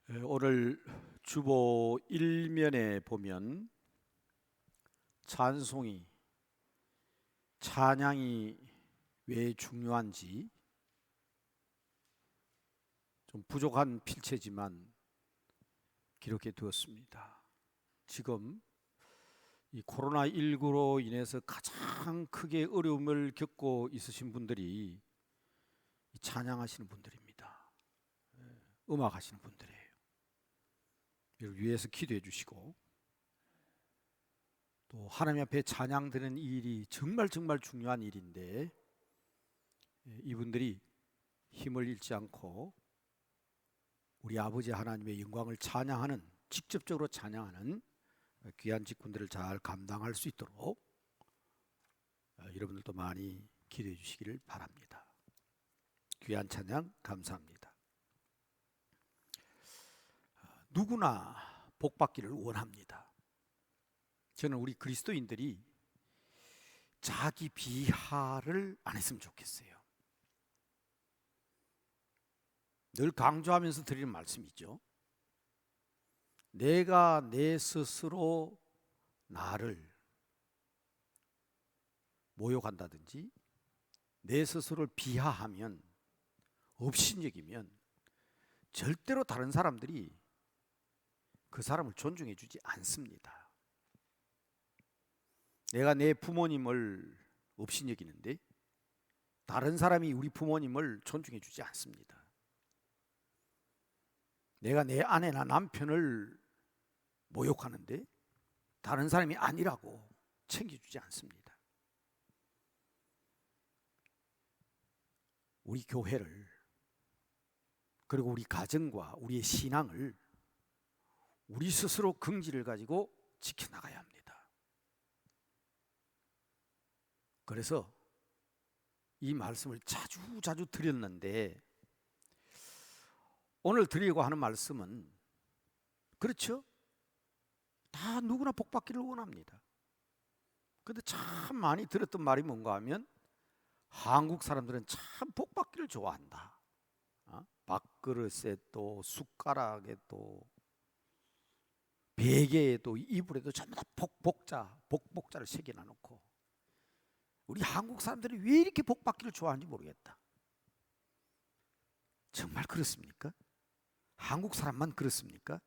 오늘 주보 1면에 보면 찬양이 왜 중요한지 좀 부족한 필체지만 기록해 두었습니다. 지금 이 코로나19로 인해서 가장 크게 어려움을 겪고 있으신 분들이 찬양하시는 분들입니다. 음악 하시는 분들이에요. 이를 위해서 기도해 주시고, 또 하나님 앞에 찬양 드리는 이 일이 정말 중요한 일인데 이분들이 힘을 잃지 않고 우리 아버지 하나님의 영광을 직접적으로 찬양하는 귀한 직분들을 잘 감당할 수 있도록 여러분들도 많이 기도해 주시기를 바랍니다. 귀한 찬양 감사합니다. 누구나 복받기를 원합니다. 저는 우리 그리스도인들이 자기 비하를 안 했으면 좋겠어요. 늘 강조하면서 드리는 말씀이죠. 내가 내 스스로 나를 모욕한다든지 내 스스로를 비하하면, 업신여기면 절대로 다른 사람들이 그 사람을 존중해 주지 않습니다. 내가 내 부모님을 업신여기는데 다른 사람이 우리 부모님을 존중해 주지 않습니다. 내가 내 아내나 남편을 모욕하는데 다른 사람이 아니라고 챙겨주지 않습니다. 우리 교회를, 그리고 우리 가정과 우리의 신앙을 우리 스스로 긍지를 가지고 지켜나가야 합니다. 그래서 이 말씀을 자주 드렸는데, 오늘 드리려고 하는 말씀은, 그렇죠? 다 누구나 복받기를 원합니다. 그런데 참 많이 들었던 말이 뭔가 하면, 한국 사람들은 참 복받기를 좋아한다. 밥그릇에 또 숟가락에 또 베개에 또 이불에도 전부 다 복복자를 새겨놔 놓고, 우리 한국 사람들이 왜 이렇게 복받기를 좋아하는지 모르겠다. 정말 그렇습니까? 한국 사람만 그렇습니까?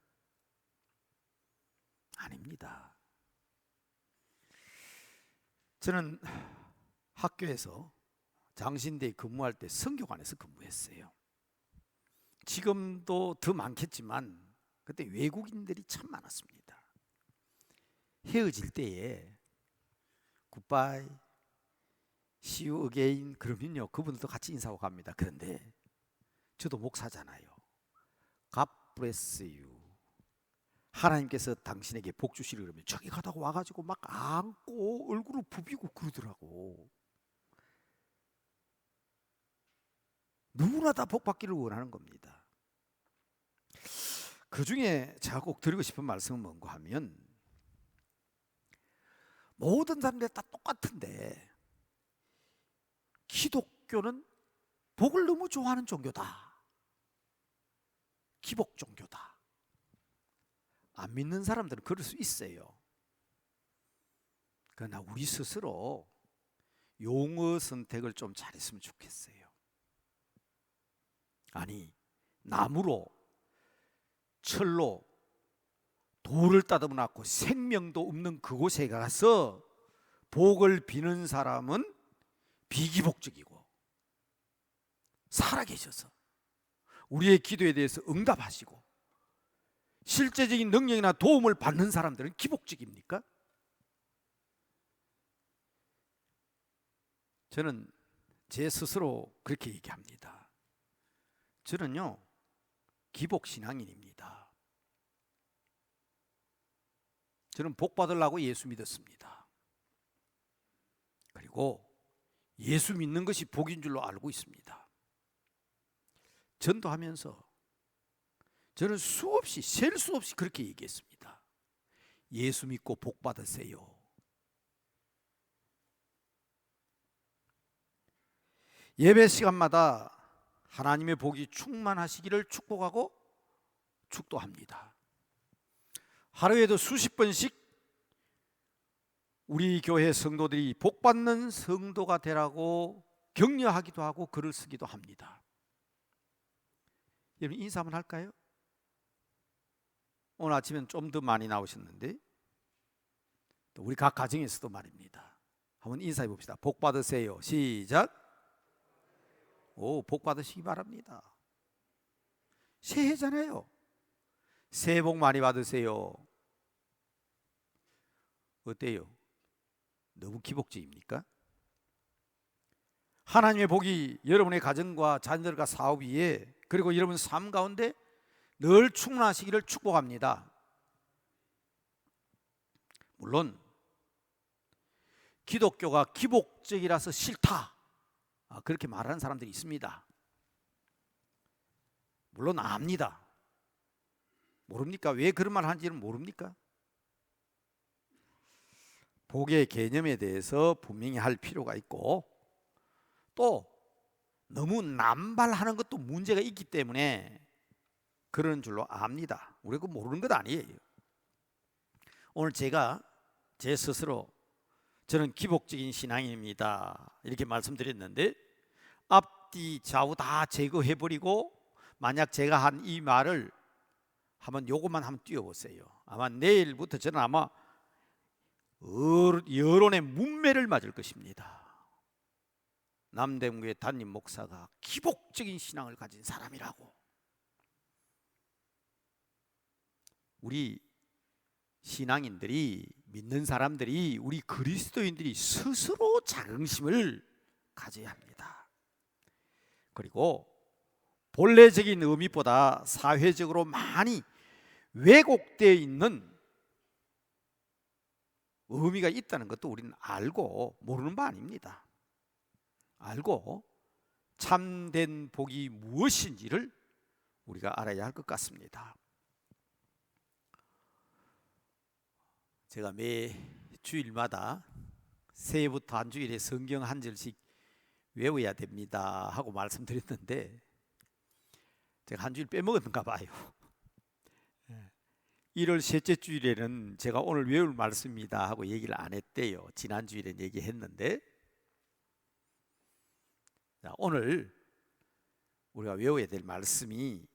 아닙니다. 저는 학교에서 장신대에 근무할 때 성교관에서 근무했어요. 지금도 더 많겠지만 그때 외국인들이 참 많았습니다. 헤어질 때에 굿바이, see you again 그러면요, 그분들도 같이 인사하고 갑니다. 그런데 저도 목사잖아요. God bless you, 하나님께서 당신에게 복 주시려 그러면 저기 가다가 와가지고 막 안고 얼굴을 부비고 그러더라고. 누구나 다 복 받기를 원하는 겁니다. 그 중에 제가 꼭 드리고 싶은 말씀은 뭔가 하면, 모든 사람들이 다 똑같은데 기독교는 복을 너무 좋아하는 종교다. 기복 종교다. 안 믿는 사람들은 그럴 수 있어요. 그러나 우리 스스로 용어 선택을 좀 잘했으면 좋겠어요. 아니, 나무로, 철로, 돌을 따듬어 놨고 생명도 없는 그곳에 가서 복을 비는 사람은 비기복적이고, 살아계셔서 우리의 기도에 대해서 응답하시고 실제적인 능력이나 도움을 받는 사람들은 기복적입니까? 저는 제 스스로 그렇게 얘기합니다. 저는요, 기복신앙인입니다. 저는 복 받으려고 예수 믿었습니다. 그리고 예수 믿는 것이 복인 줄로 알고 있습니다. 전도하면서 저는 셀 수 없이 그렇게 얘기했습니다. 예수 믿고 복 받으세요. 예배 시간마다 하나님의 복이 충만하시기를 축복하고 축도합니다. 하루에도 수십 번씩 우리 교회 성도들이 복받는 성도가 되라고 격려하기도 하고 글을 쓰기도 합니다. 여러분 인사 한번 할까요? 오늘 아침엔 좀 더 많이 나오셨는데 또 우리 각 가정에서도 말입니다. 한번 인사해 봅시다. 복 받으세요. 시작. 오, 복 받으시기 바랍니다. 새해잖아요. 새해 복 많이 받으세요. 어때요? 너무 기복적입니까? 하나님의 복이 여러분의 가정과 자녀들과 사업 위에 그리고 여러분 삶 가운데 늘 충만하시기를 축복합니다. 물론 기독교가 기복적이라서 싫다 그렇게 말하는 사람들이 있습니다. 물론 압니다. 모릅니까? 왜 그런 말 하는지는 모릅니까? 복의 개념에 대해서 분명히 할 필요가 있고 또 너무 남발하는 것도 문제가 있기 때문에 그런 줄로 압니다. 우리가 모르는 것 아니에요. 오늘 제가 제 스스로 저는 기복적인 신앙인입니다 이렇게 말씀드렸는데 앞뒤 좌우 다 제거해버리고 만약 제가 한 이 말을 한번 요것만 한번 띄워보세요. 아마 내일부터 저는 아마 여론의 문매를 맞을 것입니다. 남대문교회 담임 목사가 기복적인 신앙을 가진 사람이라고. 우리 신앙인들이 믿는 사람들이 우리 그리스도인들이 스스로 자긍심을 가져야 합니다. 그리고 본래적인 의미보다 사회적으로 많이 왜곡되어 있는 의미가 있다는 것도 우리는 알고 모르는 바 아닙니다. 알고 참된 복이 무엇인지를 우리가 알아야 할 것 같습니다. 제가 매 주일마다 새해부터 한 주일에 성경 한 절씩 외워야 됩니다 하고 말씀드렸는데 제가 한 주일 빼먹었는가 봐요. 1월 셋째 주일에는 제가 오늘 외울 말씀입니다 하고 얘기를 안 했대요. 지난 주일엔 얘기했는데 오늘 우리가 외워야 될 말씀이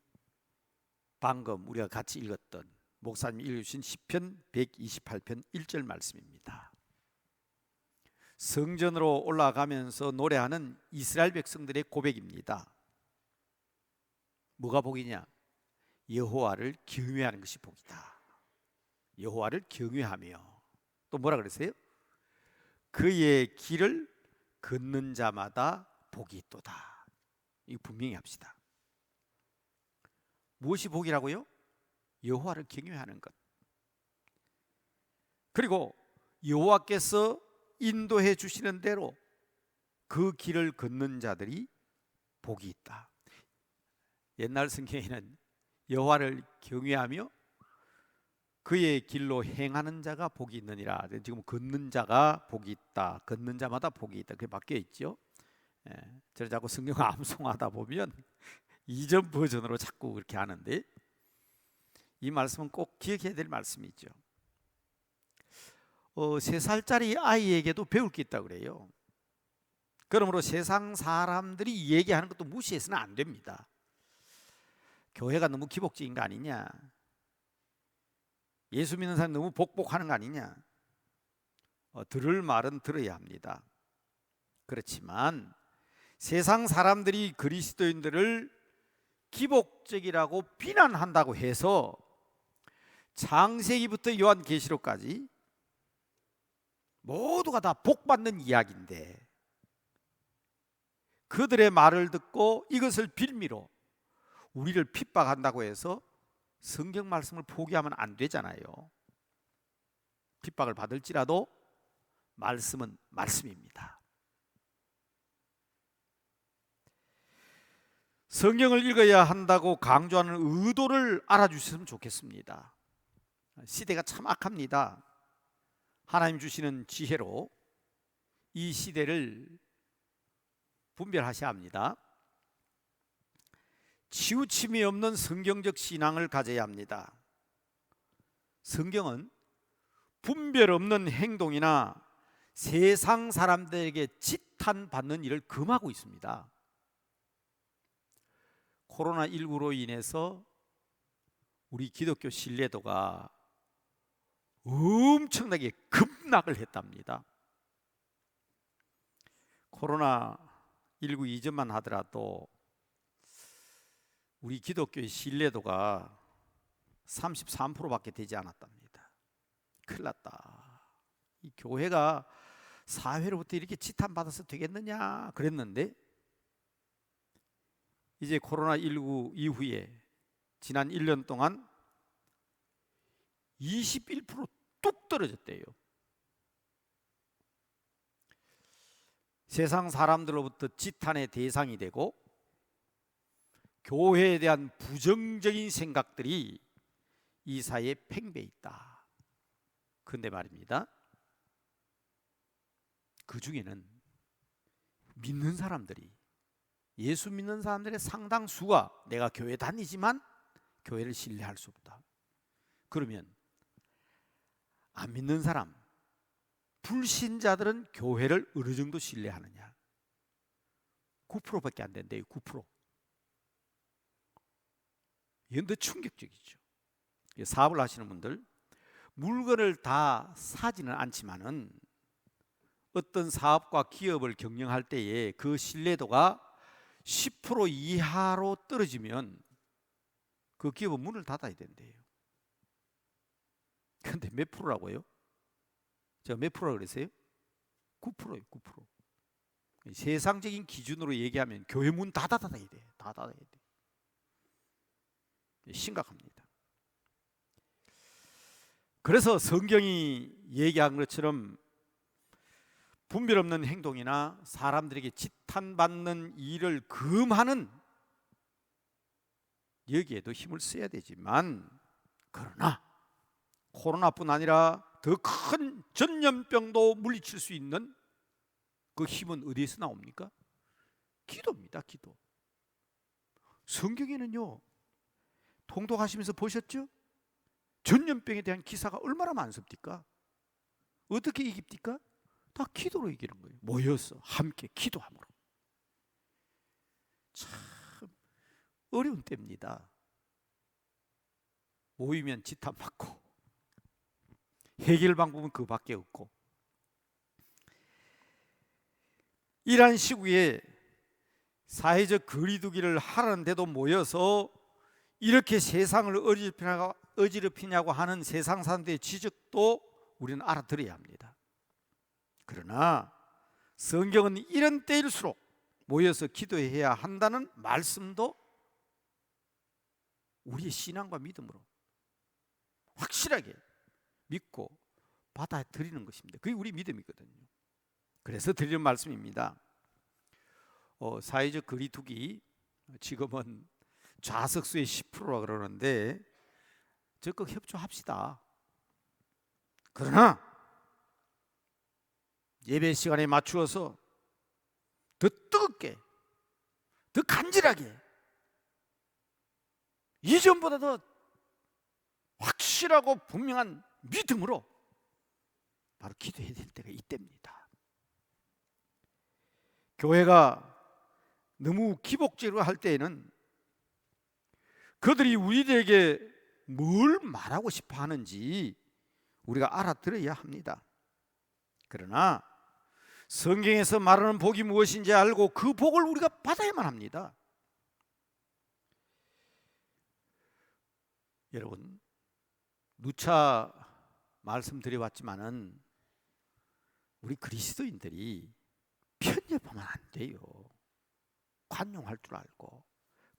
방금 우리가 같이 읽었던 목사님 읽으신 시편 128편 1절 말씀입니다. 성전으로 올라가면서 노래하는 이스라엘 백성들의 고백입니다. 뭐가 복이냐? 여호와를 경외하는 것이 복이다. 여호와를 경외하며 또 뭐라 그랬어요? 그의 길을 걷는 자마다 복이 있도다. 이거 분명히 합시다. 무엇이 복이라고요? 여호와를 경외하는 것. 그리고 여호와께서 인도해 주시는 대로 그 길을 걷는 자들이 복이 있다. 옛날 성경에는 여호와를 경외하며 그의 길로 행하는 자가 복이 있느니라. 지금 걷는 자가 복이 있다. 걷는 자마다 복이 있다. 그게 바뀌어 있죠. 저는 자꾸 성경 암송하다 보면 이전 버전으로 자꾸 그렇게 하는데 이 말씀은 꼭 기억해야 될 말씀이죠. 3살짜리 아이에게도 배울 게 있다고 그래요. 그러므로 세상 사람들이 얘기하는 것도 무시해서는 안 됩니다. 교회가 너무 기복적인 거 아니냐? 예수 믿는 사람이 너무 복복하는 거 아니냐? 들을 말은 들어야 합니다. 그렇지만 세상 사람들이 그리스도인들을 기복적이라고 비난한다고 해서 창세기부터 요한계시록까지 모두가 다 복받는 이야기인데 그들의 말을 듣고 이것을 빌미로 우리를 핍박한다고 해서 성경 말씀을 포기하면 안 되잖아요. 핍박을 받을지라도 말씀은 말씀입니다. 성경을 읽어야 한다고 강조하는 의도를 알아주셨으면 좋겠습니다. 시대가 참 악합니다. 하나님 주시는 지혜로 이 시대를 분별하셔야 합니다. 치우침이 없는 성경적 신앙을 가져야 합니다. 성경은 분별 없는 행동이나 세상 사람들에게 지탄받는 일을 금하고 있습니다. 코로나19로 인해서 우리 기독교 신뢰도가 엄청나게 급락을 했답니다. 코로나19 이전만 하더라도 우리 기독교의 신뢰도가 33%밖에 되지 않았답니다. 큰일 났다. 이 교회가 사회로부터 이렇게 지탄받아서 되겠느냐 그랬는데, 이제 코로나19 이후에 지난 1년 동안 21%뚝 떨어졌대요. 세상 사람들로부터 지탄의 대상이 되고 교회에 대한 부정적인 생각들이 이 사회에 팽배해 있다. 그런데 말입니다, 그 중에는 믿는 사람들이, 예수 믿는 사람들의 상당수가 내가 교회 다니지만 교회를 신뢰할 수 없다. 그러면 안 믿는 사람, 불신자들은 교회를 어느 정도 신뢰하느냐? 9%밖에 안 된대요. 9%. 이건 더 충격적이죠. 사업을 하시는 분들, 물건을 다 사지는 않지만은 어떤 사업과 기업을 경영할 때에 그 신뢰도가 10% 이하로 떨어지면 그 기업은 문을 닫아야 된대요. 그런데 몇 프로라고요? 제가 몇 프로라고 그랬어요? 9%예요. 9%. 세상적인 기준으로 얘기하면 교회 문 다 닫아야 돼. 다 닫아야 돼. 심각합니다. 그래서 성경이 얘기한 것처럼 분별 없는 행동이나 사람들에게 지탄받는 일을 금하는, 여기에도 힘을 써야 되지만, 그러나 코로나뿐 아니라 더 큰 전염병도 물리칠 수 있는 그 힘은 어디에서 나옵니까? 기도입니다. 기도. 성경에는요, 통독하시면서 보셨죠? 전염병에 대한 기사가 얼마나 많습니까? 어떻게 이깁니까? 다 기도로 이기는 거예요. 모여서 함께 기도함으로. 참 어려운 때입니다. 모이면 지탄받고 해결 방법은 그밖에 없고, 이러한 시국에 사회적 거리두기를 하는데도 모여서 이렇게 세상을 어지럽히냐고 하는 세상 사람들의 지적도 우리는 알아들어야 합니다. 그러나 성경은 이런 때일수록 모여서 기도해야 한다는 말씀도 우리의 신앙과 믿음으로 확실하게 믿고 받아들이는 것입니다. 그게 우리 믿음이거든요. 그래서 드리는 말씀입니다. 사회적 거리두기, 지금은 좌석수의 10%라 그러는데 적극 협조합시다. 그러나 예배 시간에 맞추어서 더 뜨겁게, 더 간절하게, 이전보다 더 확실하고 분명한 믿음으로 바로 기도해야 될 때가 이때입니다. 교회가 너무 기복적으로 할 때에는 그들이 우리들에게 뭘 말하고 싶어 하는지 우리가 알아들어야 합니다. 그러나 성경에서 말하는 복이 무엇인지 알고 그 복을 우리가 받아야만 합니다. 여러분, 누차 말씀드려왔지만은 우리 그리스도인들이 편협하면 안 돼요. 관용할 줄 알고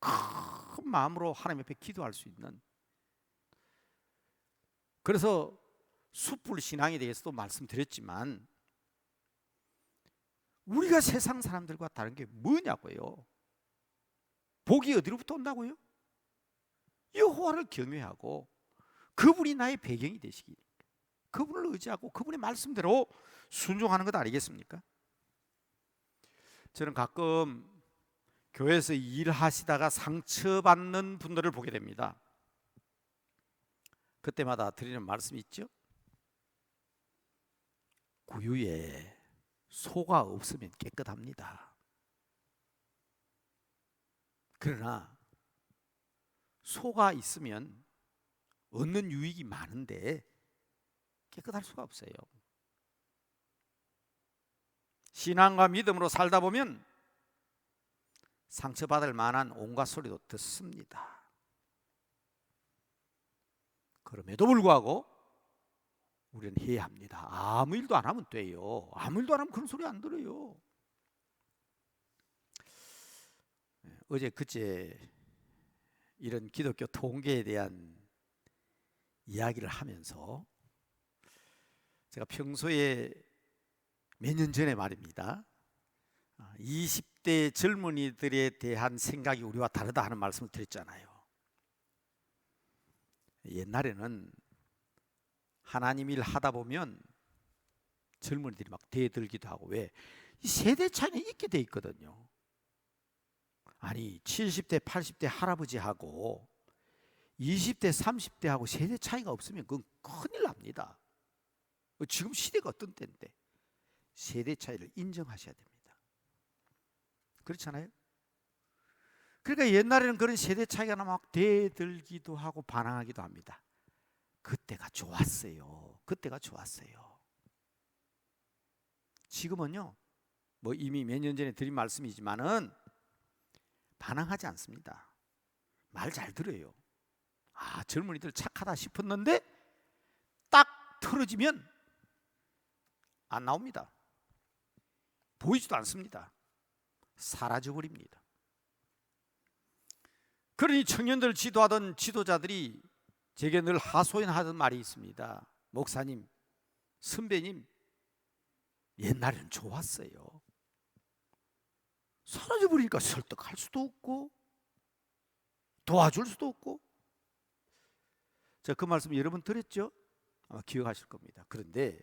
큰 마음으로 하나님 앞에 기도할 수 있는. 그래서 숯불 신앙에 대해서도 말씀드렸지만 우리가 세상 사람들과 다른 게 뭐냐고요? 복이 어디로부터 온다고요? 여호와를 경외하고 그분이 나의 배경이 되시기, 그분을 의지하고 그분의 말씀대로 순종하는 것 아니겠습니까? 저는 가끔 교회에서 일하시다가 상처받는 분들을 보게 됩니다. 그때마다 드리는 말씀이 있죠. 구유에 소가 없으면 깨끗합니다. 그러나 소가 있으면 얻는 유익이 많은데 깨끗할 수가 없어요. 신앙과 믿음으로 살다 보면 상처받을 만한 온갖 소리도 듣습니다. 그럼에도 불구하고 우리는 해야 합니다. 아무 일도 안 하면 돼요. 아무 일도 안 하면 그런 소리 안 들어요. 어제 그제 이런 기독교 통계에 대한 이야기를 하면서 제가 평소에 몇 년 전에 말입니다, 20대 젊은이들에 대한 생각이 우리와 다르다 하는 말씀을 드렸잖아요. 옛날에는 하나님 일 하다 보면 젊은이들이 막 대들기도 하고, 왜? 이 세대 차이는 있게 돼 있거든요. 아니 70대 80대 할아버지하고 20대 30대하고 세대 차이가 없으면 그건 큰일 납니다. 지금 시대가 어떤 때인데 세대 차이를 인정하셔야 됩니다. 그렇잖아요? 그러니까 옛날에는 그런 세대 차이가 나면 막 대들기도 하고 반항하기도 합니다. 그때가 좋았어요. 그때가 좋았어요. 지금은요, 뭐 이미 몇 년 전에 드린 말씀이지만은 반항하지 않습니다. 말 잘 들어요. 아, 젊은이들 착하다 싶었는데 딱 틀어지면 안 나옵니다. 보이지도 않습니다. 사라져버립니다. 그러니 청년들 지도하던 지도자들이 제게 늘 하소연하던 말이 있습니다. 목사님, 선배님, 옛날에는 좋았어요. 사라져버리니까 설득할 수도 없고 도와줄 수도 없고. 제가 그 말씀 여러 번 드렸죠? 아마 기억하실 겁니다. 그런데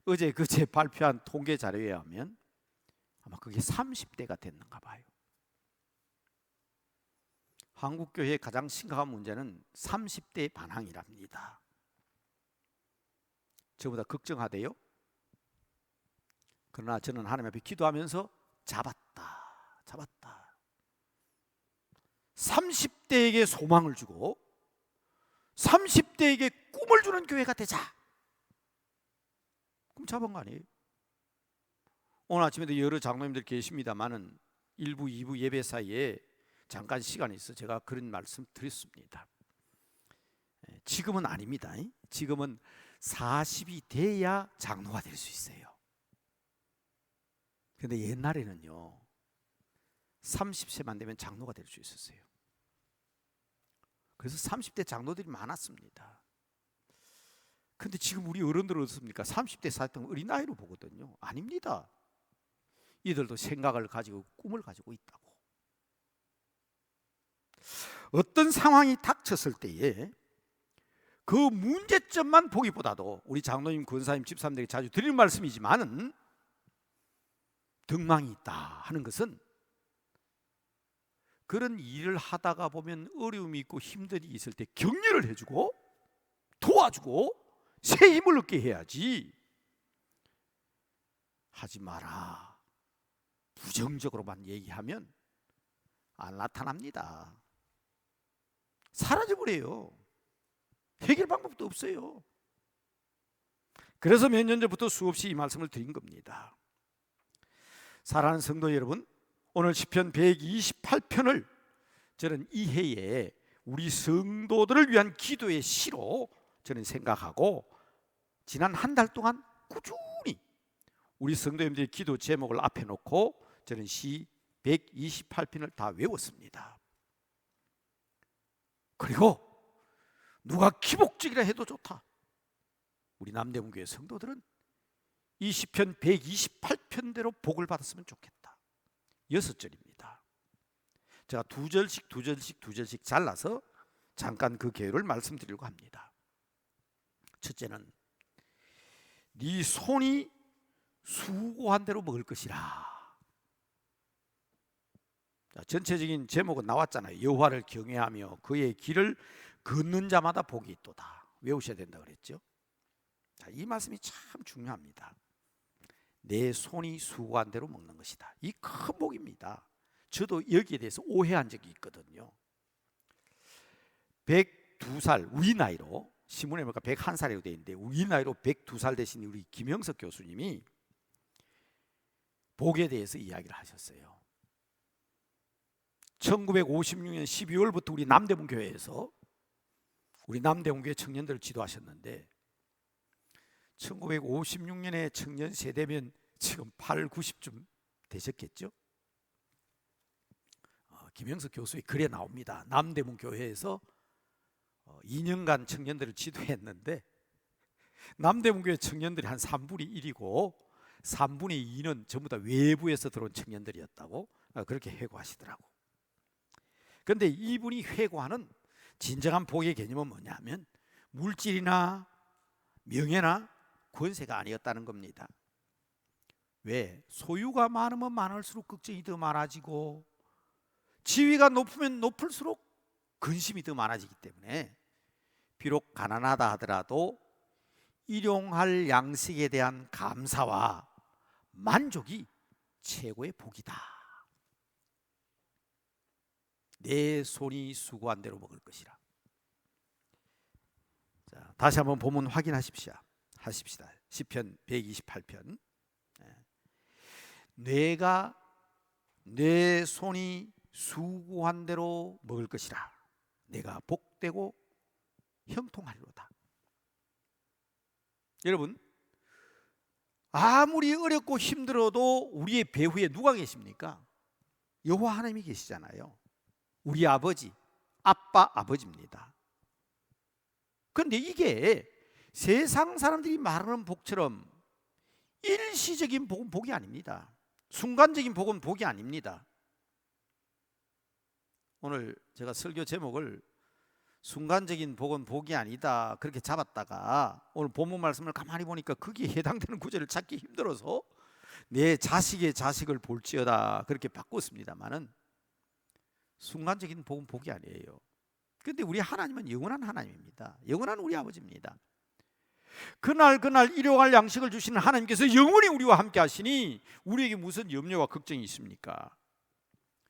어제 그제 발표한 통계 자료에 하면 아마 그게 30대가 됐는가 봐요. 한국교회의 가장 심각한 문제는 30대의 반항이랍니다. 저보다 걱정하대요. 그러나 저는 하나님 앞에 기도하면서 잡았다. 30대에게 소망을 주고 30대에게 꿈을 주는 교회가 되자. 그럼 잡은 거 아니에요? 오늘 아침에도 여러 장로님들 계십니다만은 1부, 2부 예배 사이에 잠깐 시간이 있어 제가 그런 말씀 드렸습니다. 지금은 아닙니다. 지금은 40이 돼야 장로가 될 수 있어요. 그런데 옛날에는요 30세만 되면 장로가 될 수 있었어요. 그래서 30대 장로들이 많았습니다. 근데 지금 우리 어른들은 어떻습니까? 30대 40대 어린아이로 보거든요. 아닙니다. 이들도 생각을 가지고 꿈을 가지고 있다고. 어떤 상황이 닥쳤을 때에 그 문제점만 보기보다도 우리 장로님, 권사님, 집사님들에게 자주 드리는 말씀이지만은 덕망이 있다 하는 것은 그런 일을 하다가 보면 어려움이 있고 힘들이 있을 때 격려를 해주고 도와주고 새 힘을 얻게 해야지. 하지 마라 부정적으로만 얘기하면 안 나타납니다. 사라져버려요. 해결 방법도 없어요. 그래서 몇 년 전부터 수없이 이 말씀을 드린 겁니다. 사랑하는 성도 여러분, 오늘 시편 128편을 저는 이 해에 우리 성도들을 위한 기도의 시로 저는 생각하고 지난 한 달 동안 꾸준히 우리 성도님들의 기도 제목을 앞에 놓고 저는 시 128편을 다 외웠습니다. 그리고 누가 기복적이라 해도 좋다. 우리 남대문교회 성도들은 이 시편 128편대로 복을 받았으면 좋겠다. 6절입니다. 제가 두 절씩 잘라서 잠깐 그 계율을 말씀드리려고 합니다. 첫째는 네 손이 수고한 대로 먹을 것이라. 자, 전체적인 제목은 나왔잖아요. 여호와를 경외하며 그의 길을 걷는 자마다 복이 있도다. 외우셔야 된다 그랬죠. 자, 이 말씀이 참 중요합니다. 내 손이 수고한 대로 먹는 것이다. 이 큰 복입니다. 저도 여기에 대해서 오해한 적이 있거든요. 102살 우리 나이로 신문에 보니까 101살이라고 되어 있는데 우리 나이로 102살 되신 우리 김영석 교수님이 복에 대해서 이야기를 하셨어요. 1956년 12월부터 우리 남대문 교회에서 우리 남대문 교회 청년들을 지도하셨는데 1956년에 청년 세대면 지금 8, 90쯤 되셨겠죠? 김영석 교수의 글에 나옵니다. 남대문 교회에서 2년간 청년들을 지도했는데 남대문 교회 청년들이 한 3분의 1이고 3분의 2는 전부 다 외부에서 들어온 청년들이었다고 그렇게 회고하시더라고. 그런데 이분이 회고하는 진정한 복의 개념은 뭐냐면 물질이나 명예나 권세가 아니었다는 겁니다. 왜? 소유가 많으면 많을수록 걱정이 더 많아지고 지위가 높으면 높을수록 근심이 더 많아지기 때문에 비록 가난하다 하더라도 일용할 양식에 대한 감사와 만족이 최고의 복이다. 내 손이 수고한 대로 먹을 것이라. 자, 다시 한번 본문 확인하십시다. 시편 128편. 내 손이 수고한 대로 먹을 것이라. 내가 복되고 형통하리로다. 여러분, 아무리 어렵고 힘들어도 우리의 배후에 누가 계십니까? 여호와 하나님이 계시잖아요. 우리 아버지, 아버지입니다. 그런데 이게 세상 사람들이 말하는 복처럼 일시적인 복은 복이 아닙니다. 순간적인 복은 복이 아닙니다. 오늘 제가 설교 제목을 순간적인 복은 복이 아니다 그렇게 잡았다가 오늘 본문 말씀을 가만히 보니까 거기에 해당되는 구절을 찾기 힘들어서 내 자식의 자식을 볼지어다 그렇게 바꿨습니다만은 순간적인 복은 복이 아니에요. 그런데 우리 하나님은 영원한 하나님입니다. 영원한 우리 아버지입니다. 그날 일용할 양식을 주시는 하나님께서 영원히 우리와 함께 하시니 우리에게 무슨 염려와 걱정이 있습니까?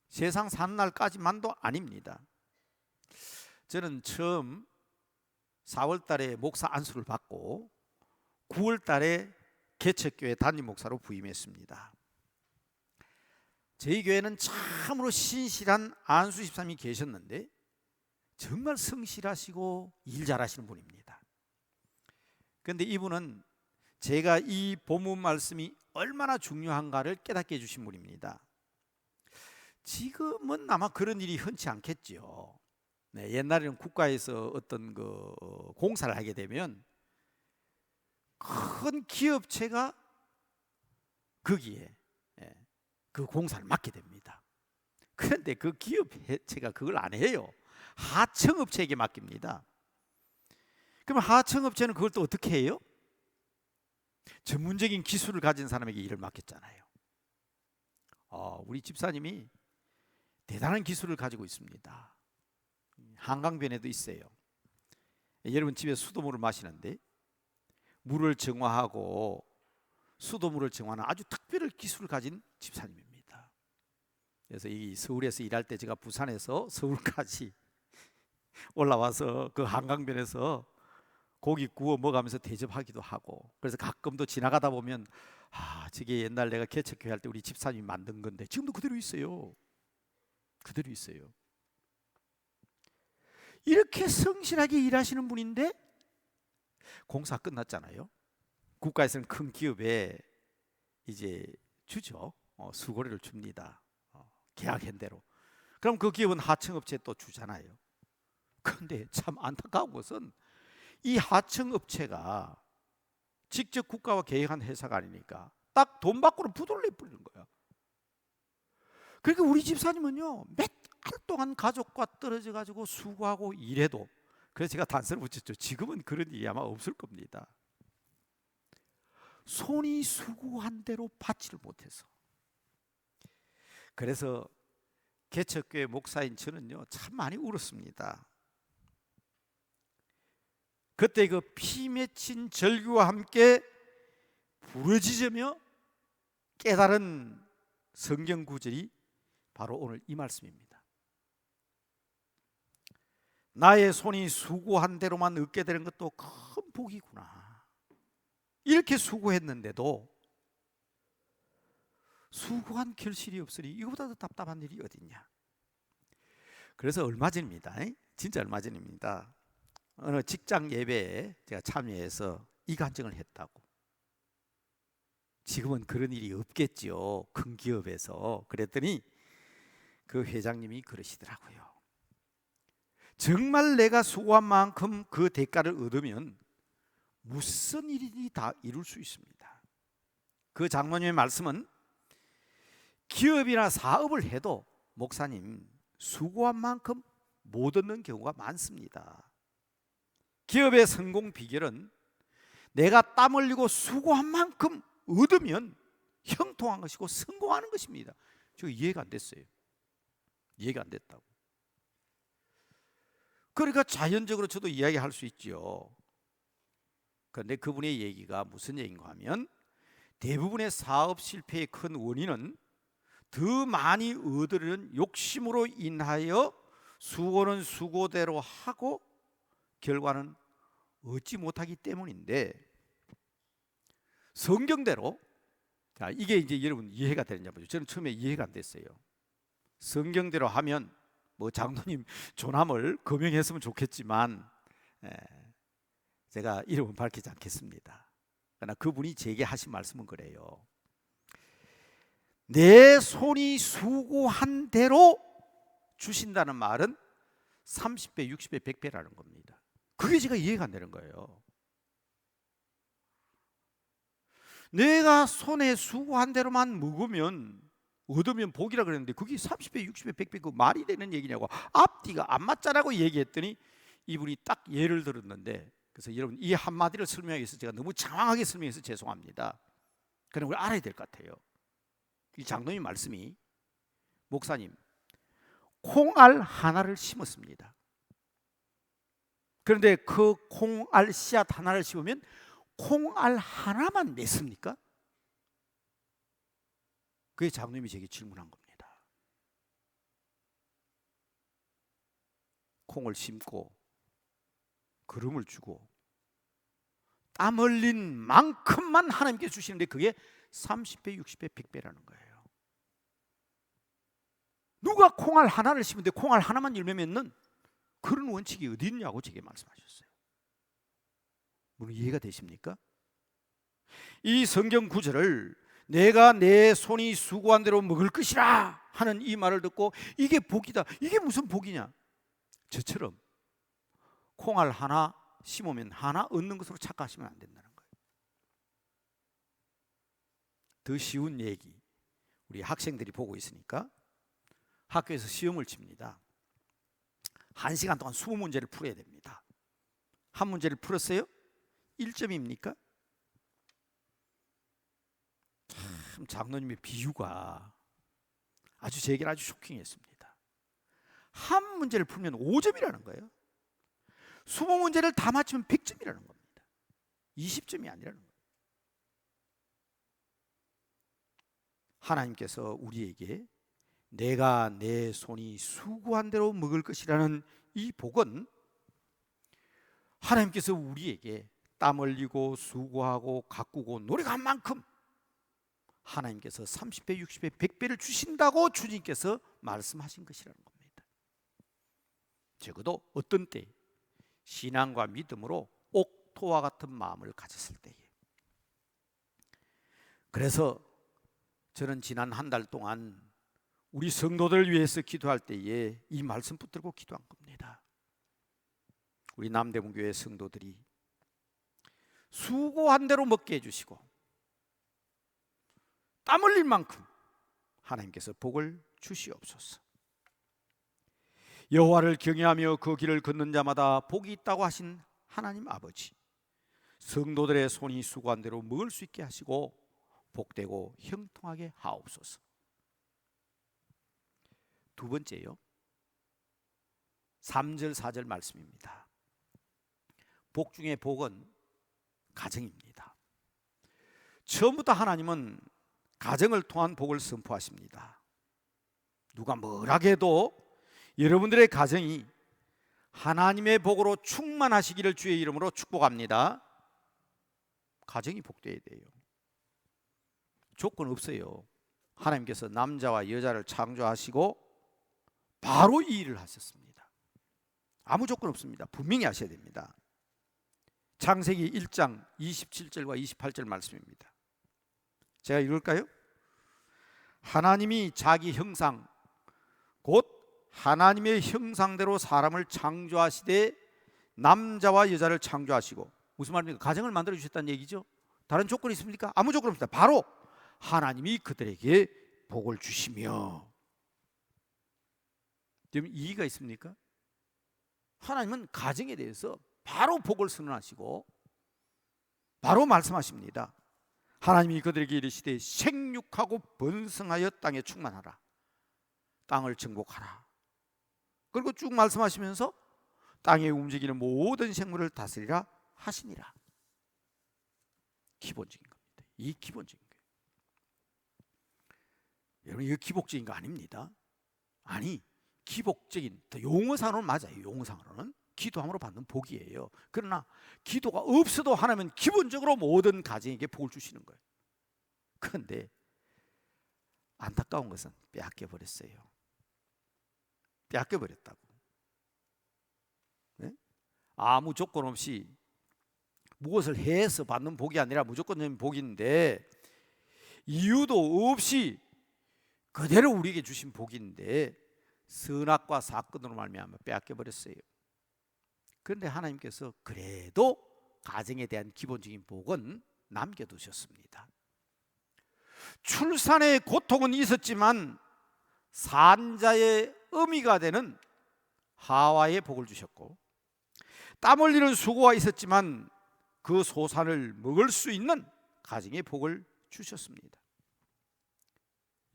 세상 사는 날까지만도 아닙니다. 저는 처음 4월 달에 목사 안수를 받고 9월 달에 개척교회 담임 목사로 부임했습니다. 저희 교회는 참으로 신실한 안수 집사님이 계셨는데 정말 성실하시고 일 잘하시는 분입니다. 그런데 이분은 제가 이 본문 말씀이 얼마나 중요한가를 깨닫게 해주신 분입니다. 지금은 아마 그런 일이 흔치 않겠죠. 네, 옛날에는 국가에서 어떤 그 공사를 하게 되면 큰 기업체가 거기에 그 공사를 맡게 됩니다. 그런데 그 기업체가 그걸 안 해요. 하청업체에게 맡깁니다. 그럼 하청업체는 그걸 또 어떻게 해요? 전문적인 기술을 가진 사람에게 일을 맡겼잖아요. 우리 집사님이 대단한 기술을 가지고 있습니다. 한강변에도 있어요. 여러분 집에 수돗물을 마시는데 물을 정화하고 수돗물을 정화하는 아주 특별한 기술을 가진 집사님입니다. 그래서 이 서울에서 일할 때 제가 부산에서 서울까지 올라와서 그 한강변에서 고기 구워 먹으면서 대접하기도 하고 그래서 가끔도 지나가다 보면 저게 옛날 내가 개척교회 할 때 우리 집사님이 만든 건데 지금도 그대로 있어요. 그대로 있어요. 이렇게 성실하게 일하시는 분인데 공사 끝났잖아요. 국가에서는 큰 기업에 이제 주죠. 수고료를 줍니다. 계약한 대로. 그럼 그 기업은 하청업체에 또 주잖아요. 그런데 참 안타까운 것은 이 하청업체가 직접 국가와 계약한 회사가 아니니까 딱 돈 받고는 부도를 내버리는 거야. 그러니까 우리 집사님은요 몇 달 동안 가족과 떨어져 가지고 수고하고 일해도 그래서 제가 단서를 붙였죠. 지금은 그런 일이 아마 없을 겁니다. 손이 수고한 대로 받지를 못해서. 그래서 개척교회 목사인 저는요 참 많이 울었습니다. 그때 그 피 맺힌 절규와 함께 부르짖으며 깨달은 성경 구절이 바로 오늘 이 말씀입니다. 나의 손이 수고한 대로만 얻게 되는 것도 큰 복이구나. 이렇게 수고했는데도 수고한 결실이 없으니 이거보다 더 답답한 일이 어딨냐. 그래서 얼마 전입니다. 진짜 얼마 전입니다. 어느 직장 예배에 제가 참여해서 이 간증을 했다고. 지금은 그런 일이 없겠지요, 큰 기업에서. 그랬더니 그 회장님이 그러시더라고요. 정말 내가 수고한 만큼 그 대가를 얻으면 무슨 일이니 다 이룰 수 있습니다. 그 장로님의 말씀은 기업이나 사업을 해도 목사님 수고한 만큼 못 얻는 경우가 많습니다. 기업의 성공 비결은 내가 땀 흘리고 수고한 만큼 얻으면 형통한 것이고 성공하는 것입니다. 저 이해가 안 됐어요. 이해가 안 됐다고. 그러니까 자연적으로 저도 이야기할 수 있죠. 그런데 그분의 얘기가 무슨 얘기인가 하면 대부분의 사업 실패의 큰 원인은 더 많이 얻으려는 욕심으로 인하여 수고는 수고대로 하고 결과는 얻지 못하기 때문인데, 성경대로, 자 이게 이제 여러분 이해가 되느냐 보죠. 저는 처음에 이해가 안 됐어요. 성경대로 하면 뭐 장로님 존함을 거명했으면 좋겠지만 제가 이름은 밝히지 않겠습니다. 그러나 그분이 제게 하신 말씀은 그래요. 내 손이 수고한 대로 주신다는 말은 30배, 60배, 100배라는 겁니다. 그게 제가 이해가 안 되는 거예요. 내가 손에 수고한 대로만 먹으면 얻으면 복이라 그랬는데 그게 30배, 60배, 100배 그 말이 되는 얘기냐고, 앞뒤가 안 맞자라고 얘기했더니 이분이 딱 예를 들었는데, 그래서 여러분 이 한마디를 설명하기 위해서 제가 너무 장황하게 설명해서 죄송합니다. 그럼 우리 알아야 될 것 같아요. 이 장로님 말씀이, 목사님 콩알 하나를 심었습니다. 그런데 그 콩알 씨앗 하나를 심으면 콩알 하나만 맺습니까? 그게 장로님이 제게 질문한 겁니다. 콩을 심고 기름을 주고 땀 흘린 만큼만 하나님께 주시는데 그게 30배, 60배, 100배라는 거예요. 누가 콩알 하나를 심는데 콩알 하나만 열매 맺는 그런 원칙이 어디 있냐고 제게 말씀하셨어요. 물론 이해가 되십니까? 이 성경 구절을 내가 내 손이 수고한 대로 먹을 것이라 하는 이 말을 듣고 이게 복이다, 이게 무슨 복이냐, 저처럼 콩알 하나 심으면 하나 얻는 것으로 착각하시면 안 된다는 거예요. 더 쉬운 얘기, 우리 학생들이 보고 있으니까 학교에서 시험을 칩니다. 1시간 동안 20문제를 풀어야 됩니다. 한 문제를 풀었어요? 1점입니까? 참 장로님의 비유가 아주 제게는 아주 쇼킹했습니다. 한 문제를 풀면 5점이라는 거예요. 20문제를 다 맞추면 100점이라는 겁니다. 20점이 아니라는 거예요. 하나님께서 우리에게 내가 내 손이 수고한 대로 먹을 것이라는 이 복은 하나님께서 우리에게 땀 흘리고 수고하고 가꾸고 노력한 만큼 하나님께서 30배, 60배, 100배를 주신다고 주님께서 말씀하신 것이라는 겁니다. 적어도 어떤 때 신앙과 믿음으로 옥토와 같은 마음을 가졌을 때에. 그래서 저는 지난 한 달 동안 우리 성도들을 위해서 기도할 때에 이 말씀 붙들고 기도한 겁니다. 우리 남대문교회 성도들이 수고한 대로 먹게 해주시고 땀 흘릴 만큼 하나님께서 복을 주시옵소서. 여호와를 경외하며 그 길을 걷는 자마다 복이 있다고 하신 하나님 아버지, 성도들의 손이 수고한 대로 먹을 수 있게 하시고 복되고 형통하게 하옵소서. 두 번째요. 3절 4절 말씀입니다. 복 중에 복은 가정입니다. 처음부터 하나님은 가정을 통한 복을 선포하십니다. 누가 뭐라 해도 여러분들의 가정이 하나님의 복으로 충만하시기를 주의 이름으로 축복합니다. 가정이 복되어야 돼요. 조건 없어요. 하나님께서 남자와 여자를 창조하시고 바로 이 일을 하셨습니다. 아무 조건 없습니다. 분명히 하셔야 됩니다. 창세기 1장 27절과 28절 말씀입니다. 제가 읽을까요? 하나님이 자기 형상 곧 하나님의 형상대로 사람을 창조하시되 남자와 여자를 창조하시고, 무슨 말입니까? 가정을 만들어 주셨다는 얘기죠. 다른 조건이 있습니까? 아무 조건 없습니다. 바로 하나님이 그들에게 복을 주시며. 그럼 이의가 있습니까? 하나님은 가정에 대해서 바로 복을 선언하시고 바로 말씀하십니다. 하나님이 그들에게 이르시되 생육하고 번성하여 땅에 충만하라, 땅을 정복하라. 그리고 쭉 말씀하시면서 땅에 움직이는 모든 생물을 다스리라 하시니라. 기본적인 겁니다. 이 기본적인 거예요. 여러분, 이거 기복적인 거 아닙니다. 아니, 기복적인, 용어상으로는 맞아요. 용어상으로는 기도함으로 받는 복이에요. 그러나 기도가 없어도 하나님은 기본적으로 모든 가정에게 복을 주시는 거예요. 그런데 안타까운 것은 빼앗겨버렸어요. 빼앗겨버렸다고. 네? 아무 조건 없이 무엇을 해서 받는 복이 아니라 무조건적인 복인데, 이유도 없이 그대로 우리에게 주신 복인데 선악과 사건으로 말미암아 빼앗겨버렸어요. 그런데 하나님께서 그래도 가정에 대한 기본적인 복은 남겨두셨습니다. 출산의 고통은 있었지만 산자의 의미가 되는 하와의 복을 주셨고, 땀 흘리는 수고가 있었지만 그 소산을 먹을 수 있는 가정의 복을 주셨습니다.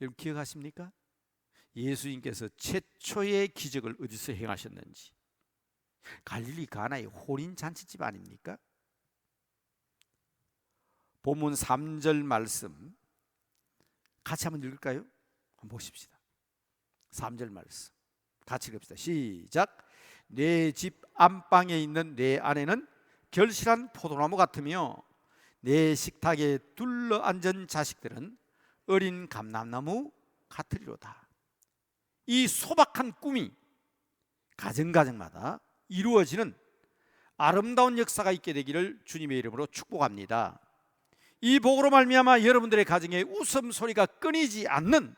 여러분 기억하십니까? 예수님께서 최초의 기적을 어디서 행하셨는지. 갈릴리 가나의 혼인 잔치집 아닙니까? 본문 3절 말씀 같이 한번 읽을까요? 한번 보십시다. 3절 말씀 같이 읽읍시다. 시작. 내 집 안방에 있는 내 아내는 결실한 포도나무 같으며 내 식탁에 둘러앉은 자식들은 어린 감람나무 같으리로다. 이 소박한 꿈이 가정마다 이루어지는 아름다운 역사가 있게 되기를 주님의 이름으로 축복합니다. 이 복으로 말미암아 여러분들의 가정에 웃음소리가 끊이지 않는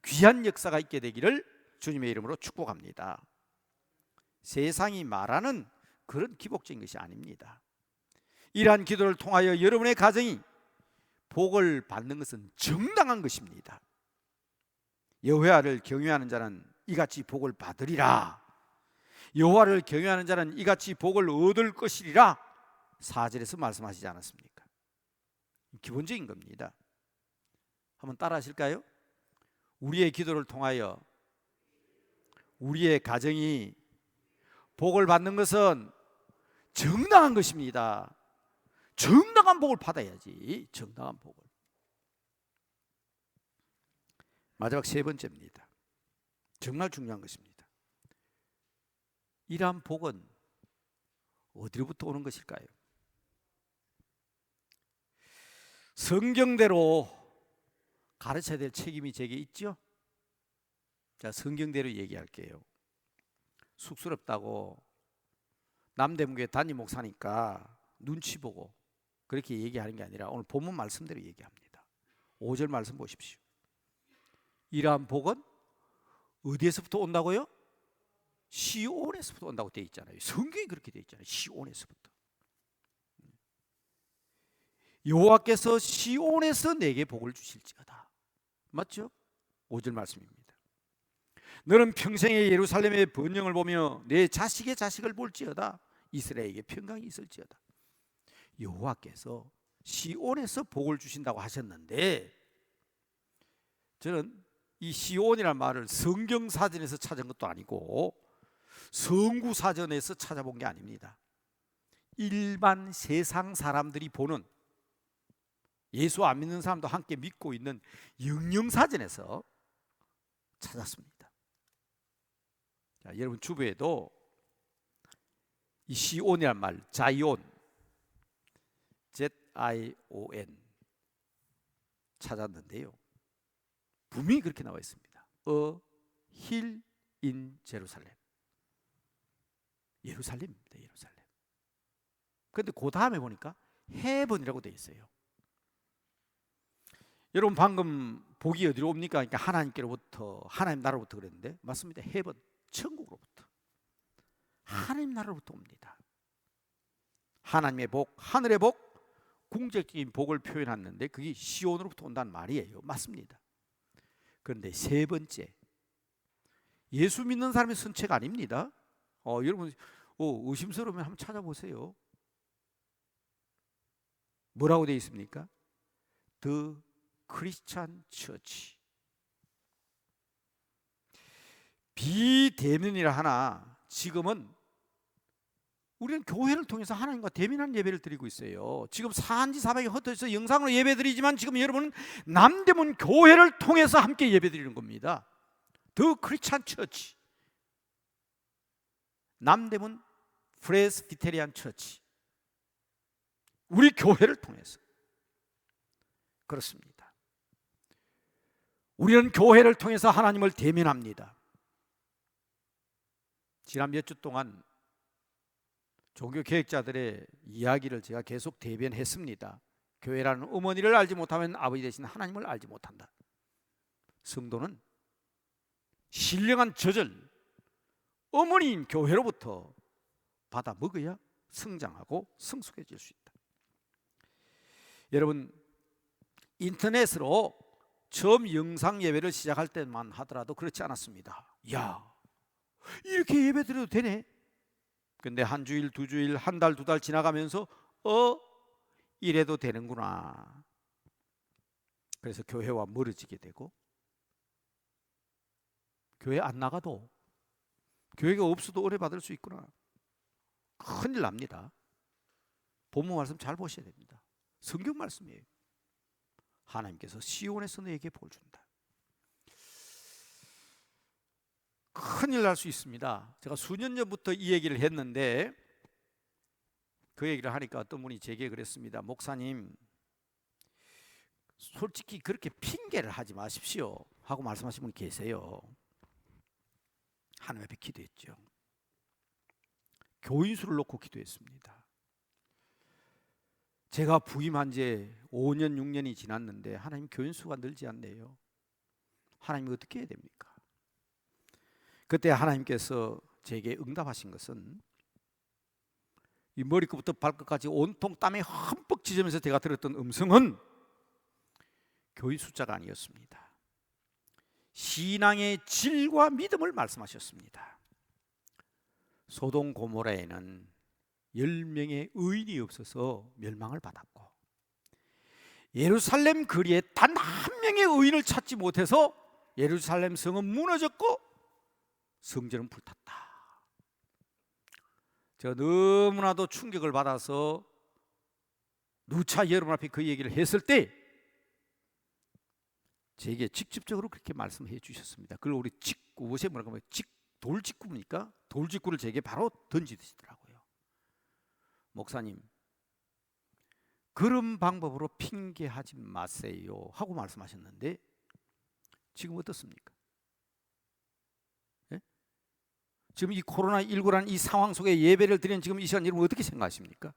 귀한 역사가 있게 되기를 주님의 이름으로 축복합니다. 세상이 말하는 그런 기복적인 것이 아닙니다. 이러한 기도를 통하여 여러분의 가정이 복을 받는 것은 정당한 것입니다. 여호와를 경외하는 자는 이같이 복을 받으리라. 여호와를 경외하는 자는 이같이 복을 얻을 것이리라. 4절에서 말씀하시지 않았습니까? 기본적인 겁니다. 한번 따라 하실까요? 우리의 기도를 통하여 우리의 가정이 복을 받는 것은 정당한 것입니다. 정당한 복을 받아야지. 정당한 복을. 마지막 세 번째입니다. 정말 중요한 것입니다. 이러한 복은 어디로부터 오는 것일까요? 성경대로 가르쳐야 될 책임이 제게 있죠? 자, 성경대로 얘기할게요. 쑥스럽다고 남대문교회 담임 목사니까 눈치 보고 그렇게 얘기하는 게 아니라 오늘 본문 말씀대로 얘기합니다. 5절 말씀 보십시오. 이러한 복은 어디에서부터 온다고요? 시온에서부터 온다고 되어 있잖아요. 성경이 그렇게 되어 있잖아요. 시온에서부터. 여호와께서 시온에서 내게 복을 주실지어다. 맞죠? 5절 말씀입니다. 너는 평생에 예루살렘의 번영을 보며 내 자식의 자식을 볼지어다. 이스라엘에게 평강이 있을지어다. 여호와께서 시온에서 복을 주신다고 하셨는데, 저는 이 시온이라는 말을 성경사전에서 찾은 것도 아니고 성구사전에서 찾아본 게 아닙니다. 일반 세상 사람들이 보는, 예수 안 믿는 사람도 함께 믿고 있는 영영사전에서 찾았습니다. 자, 여러분 주변에도 이 시온이란 말, 자이온, Z-I-O-N 찾았는데요, 분명히 그렇게 나와 있습니다. A hill in Jerusalem. 예루살렘입니다. 예루살렘. 그런데 그 다음에 보니까 헤븐이라고 되어 있어요. 여러분 방금 복이 어디로 옵니까? 그러니까 하나님께로부터, 하나님 나라로부터 그랬는데 맞습니다. 헤븐, 천국으로부터, 하나님 나라로부터 옵니다. 하나님의 복, 하늘의 복, 궁극적인 복을 표현했는데 그게 시온으로부터 온다는 말이에요. 맞습니다. 그런데 세 번째, 예수 믿는 사람의 선체가 아닙니다. 여러분 의심스러우면 한번 찾아보세요. 뭐라고 되어 있습니까? The Christian Church. 비대면이라 하나 지금은 우리는 교회를 통해서 하나님과 대면한 예배를 드리고 있어요. 지금 산지 사방에 흩어져서 영상으로 예배 드리지만 지금 여러분은 남대문 교회를 통해서 함께 예배 드리는 겁니다. The Christian Church. 남대문 프레스비테리안 처치, 우리 교회를 통해서. 그렇습니다. 우리는 교회를 통해서 하나님을 대면합니다. 지난 몇 주 동안 종교개혁자들의 이야기를 제가 계속 대변했습니다. 교회라는 어머니를 알지 못하면 아버지 되신 하나님을 알지 못한다. 성도는 신령한 젖을 어머니인 교회로부터 받아 먹어야 성장하고 성숙해질 수 있다. 여러분 인터넷으로 처음 영상 예배를 시작할 때만 하더라도 그렇지 않았습니다. 야, 이렇게 예배 드려도 되네. 근데 한 주일, 두 주일, 한 달, 두 달 지나가면서 이래도 되는구나. 그래서 교회와 멀어지게 되고, 교회 안 나가도, 교회가 없어도 은혜 받을 수 있구나. 큰일 납니다. 본문 말씀 잘 보셔야 됩니다. 성경 말씀이에요. 하나님께서 시온에서 너에게 복을 준다. 큰일 날 수 있습니다. 제가 수년 전부터 이 얘기를 했는데 그 얘기를 하니까 어떤 분이 제게 그랬습니다. 목사님, 솔직히 그렇게 핑계를 하지 마십시오 하고 말씀하신 분이 계세요. 하나님 앞에 기도했죠. 교인수를 놓고 기도했습니다. 제가 부임한 지 5년 6년이 지났는데 하나님 교인수가 늘지 않네요. 하나님이 어떻게 해야 됩니까? 그때 하나님께서 제게 응답하신 것은 이 머리끝부터 발끝까지 온통 땀에 흠뻑 젖으면서 제가 들었던 음성은 교인 숫자가 아니었습니다. 신앙의 질과 믿음을 말씀하셨습니다. 소돔 고모라에는 10명의 의인이 없어서 멸망을 받았고, 예루살렘 거리에 단 한 명의 의인을 찾지 못해서 예루살렘 성은 무너졌고 성전은 불탔다. 제가 너무나도 충격을 받아서 누차 여러분 앞에 그 얘기를 했을 때 제게 직접적으로 그렇게 말씀해 주셨습니다. 그걸 우리 직구, 무엇에 뭐라고 하면 돌직구입니까? 돌직구를 제게 바로 던지시더라고요. 목사님, 그런 방법으로 핑계하지 마세요 하고 말씀하셨는데 지금 어떻습니까? 예? 지금 이 코로나19라는 이 상황 속에 예배를 드리는 지금 이 시간 여러분 어떻게 생각하십니까?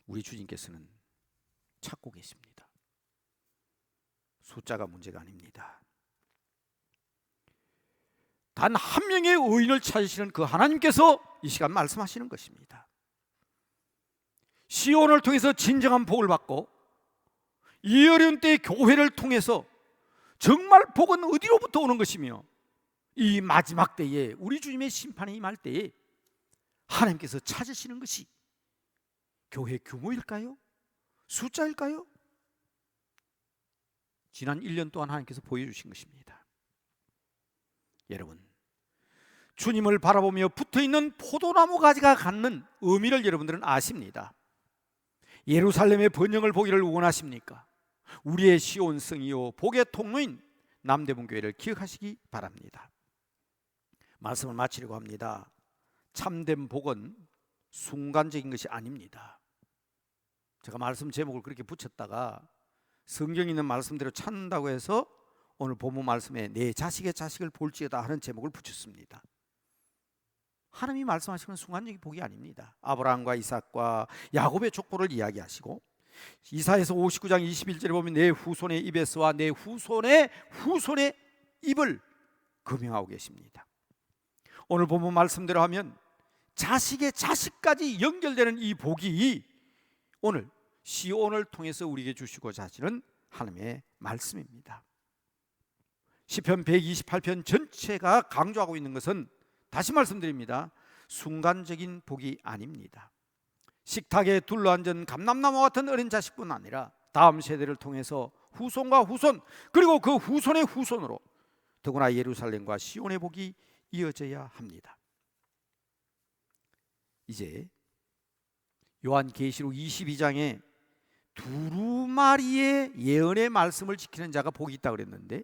우리 주님께서는 찾고 계십니다. 숫자가 문제가 아닙니다. 단 한 명의 의인을 찾으시는 그 하나님께서 이 시간 말씀하시는 것입니다. 시온을 통해서 진정한 복을 받고 이 어려운 때의 교회를 통해서 정말 복은 어디로부터 오는 것이며 이 마지막 때에 우리 주님의 심판이 임할 때에 하나님께서 찾으시는 것이 교회 규모일까요? 숫자일까요? 지난 1년 동안 하나님께서 보여주신 것입니다. 여러분, 주님을 바라보며 붙어있는 포도나무 가지가 갖는 의미를 여러분들은 아십니다. 예루살렘의 번영을 보기를 원하십니까? 우리의 시온성이요 복의 통로인 남대문교회를 기억하시기 바랍니다. 말씀을 마치려고 합니다. 참된 복은 순간적인 것이 아닙니다. 제가 말씀 제목을 그렇게 붙였다가 성경에 있는 말씀대로 찾는다고 해서 오늘 본문 말씀에 내 자식의 자식을 볼지어다 하는 제목을 붙였습니다. 하나님이 말씀하시는 순간적인 복이 아닙니다. 아브라함과 이삭과 야곱의 족보를 이야기하시고 이사야서 59장 21절에 보면 내 후손의 입에서와 내 후손의 입을 금명하고 계십니다. 오늘 본문 말씀대로 하면 자식의 자식까지 연결되는 이 복이 오늘 시온을 통해서 우리에게 주시고자 하시는 하나님의 말씀입니다. 시편 128편 전체가 강조하고 있는 것은 다시 말씀드립니다. 순간적인 복이 아닙니다. 식탁에 둘러앉은 감람나무 같은 어린 자식뿐 아니라 다음 세대를 통해서 후손과 후손 그리고 그 후손의 후손으로 더구나 예루살렘과 시온의 복이 이어져야 합니다. 이제 요한계시록 22장에 두루마리의 예언의 말씀을 지키는 자가 복이 있다고 그랬는데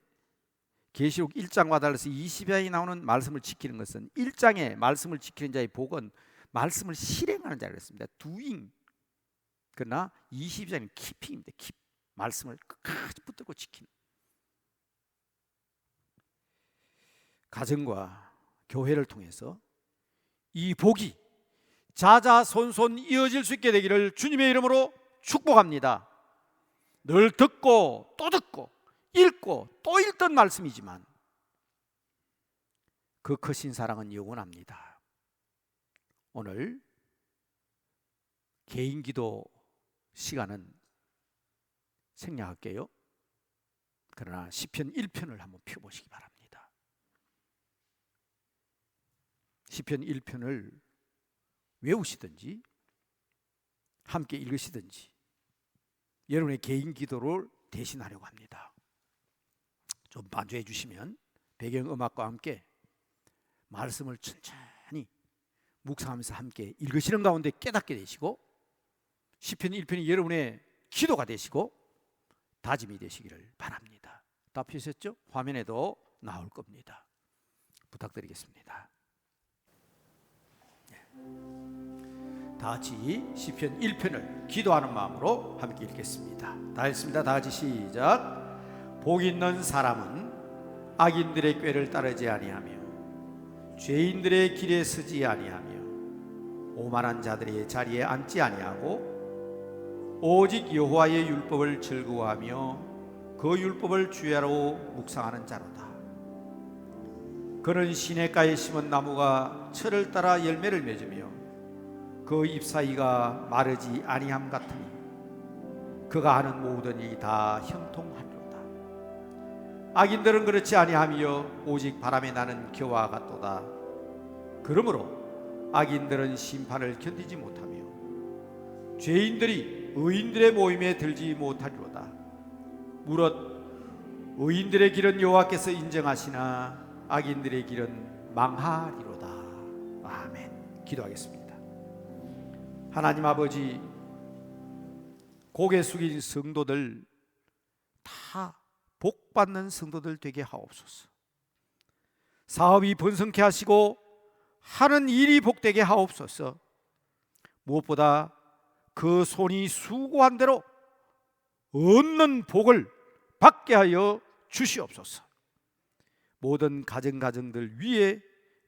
계시록 1장과 달라서 20장에 나오는 말씀을 지키는 것은 1장의 말씀을 지키는 자의 복은 말씀을 실행하는 자가 그랬습니다. doing. 그러나 22장은 keeping입니다. keep. 말씀을 끝까지 붙들고 지키는. 가정과 교회를 통해서 이 복이 자자손손 이어질 수 있게 되기를 주님의 이름으로 축복합니다. 늘 듣고 또 듣고 읽고 또 읽던 말씀이지만 그 크신 사랑은 영원합니다. 오늘 개인 기도 시간은 생략할게요. 그러나 시편 1편을 한번 펴보시기 바랍니다. 시편 1편을 외우시든지 함께 읽으시든지 여러분의 개인 기도를 대신하려고 합니다. 좀 반주해 주시면 배경음악과 함께 말씀을 천천히 묵상하면서 함께 읽으시는 가운데 깨닫게 되시고 시편 1편이 여러분의 기도가 되시고 다짐이 되시기를 바랍니다. 다 펴셨죠? 화면에도 나올 겁니다. 부탁드리겠습니다. 다 같이 시편 1편을 기도하는 마음으로 함께 읽겠습니다. 다 했습니다. 다 같이 시작. 복 있는 사람은 악인들의 꾀를 따르지 아니하며 죄인들의 길에 서지 아니하며 오만한 자들의 자리에 앉지 아니하고 오직 여호와의 율법을 즐거워하며 그 율법을 주야로 묵상하는 자로다. 그는 시냇가에 심은 나무가 철을 따라 열매를 맺으며 그 잎사귀가 마르지 아니함 같으니 그가 하는 모든 일이 다 형통하리로다. 악인들은 그렇지 아니하며 오직 바람에 나는 겨와 같도다. 그러므로 악인들은 심판을 견디지 못하며 죄인들이 의인들의 모임에 들지 못하리로다. 무릇 의인들의 길은 여호와께서 인정하시나 악인들의 길은 망하리로다. 아멘. 기도하겠습니다. 하나님 아버지, 고개 숙인 성도들 다 복받는 성도들 되게 하옵소서. 사업이 번성케 하시고 하는 일이 복되게 하옵소서. 무엇보다 그 손이 수고한 대로 얻는 복을 받게 하여 주시옵소서. 모든 가정들 위에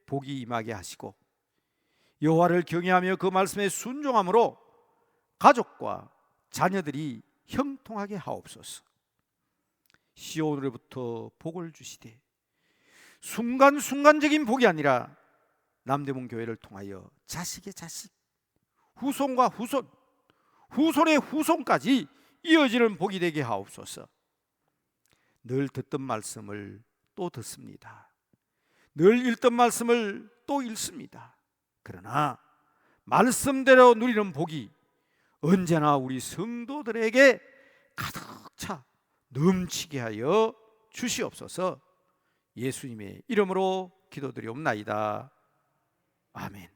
복이 임하게 하시고 여호와를 경외하며 그 말씀에 순종함으로 가족과 자녀들이 형통하게 하옵소서. 시온으로부터 복을 주시되 순간적인 복이 아니라 남대문 교회를 통하여 자식의 자식, 후손과 후손, 후손의 후손까지 이어지는 복이 되게 하옵소서. 늘 듣던 말씀을 또 듣습니다. 늘 읽던 말씀을 또 읽습니다. 그러나 말씀대로 누리는 복이 언제나 우리 성도들에게 가득 차 넘치게 하여 주시옵소서. 예수님의 이름으로 기도드리옵나이다. 아멘.